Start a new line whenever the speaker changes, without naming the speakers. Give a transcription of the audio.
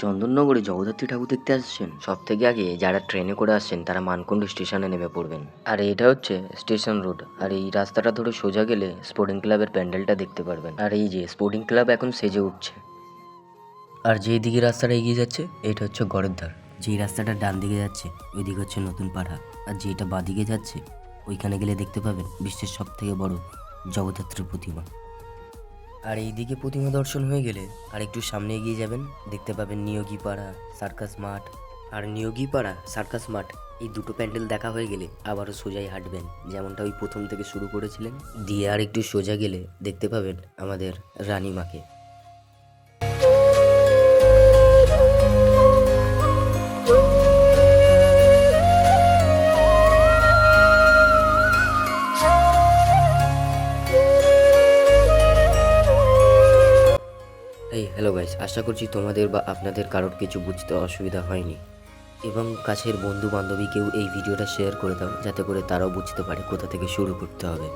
চন্দননগরে জগদ্ধাত্রী ঠাকুর দেখতে আসছেন? সব থেকে আগে যারা ট্রেনে করে আসছেন তারা মানকুণ্ড স্টেশনে নেমে পড়বেন। আর এটা হচ্ছে স্টেশন রোড। আর এই রাস্তাটা ধরে সোজা গেলে স্পোর্টিং ক্লাবের প্যান্ডেলটা দেখতে পারবেন। আর এই যে স্পোর্টিং ক্লাব এখন সেজে উঠছে। আর যেই দিকে রাস্তাটা এগিয়ে যাচ্ছে এটা হচ্ছে গড়ের ধার। যেই রাস্তাটা ডান দিকে যাচ্ছে ওই দিকে হচ্ছে নতুন পাড়া। আর যেটা বাঁ দিকে যাচ্ছে ওইখানে গেলে দেখতে পাবেন বিশ্বের সব থেকে বড় জগদ্ধাত্রীর প্রতিমা। আর এইদিকে প্রতিমা দর্শন হয়ে গেলে আর একটু সামনে এগিয়ে যাবেন, দেখতে পাবেন নিয়োগীপাড়া সার্কাস মাঠ। আর নিয়োগীপাড়া সার্কাস মাঠ এই দুটো প্যান্ডেল দেখা হয়ে গেলে আবারও সোজাই হাঁটবেন, যেমনটা ওই প্রথম থেকে শুরু করেছিলেন। দিয়ে আর একটু সোজা গেলে দেখতে পাবেন আমাদের রানীমাকে। এই হ্যালো গাইস, আশা করছি তোমাদের বা আপনাদের কারোর কিছু বুঝতে অসুবিধা হয়নি, এবং কাছের বন্ধু বান্ধবীকেও এই ভিডিওটা শেয়ার করে দাও যাতে করে তারাও বুঝতে পারে কোথা থেকে শুরু করতে হবে।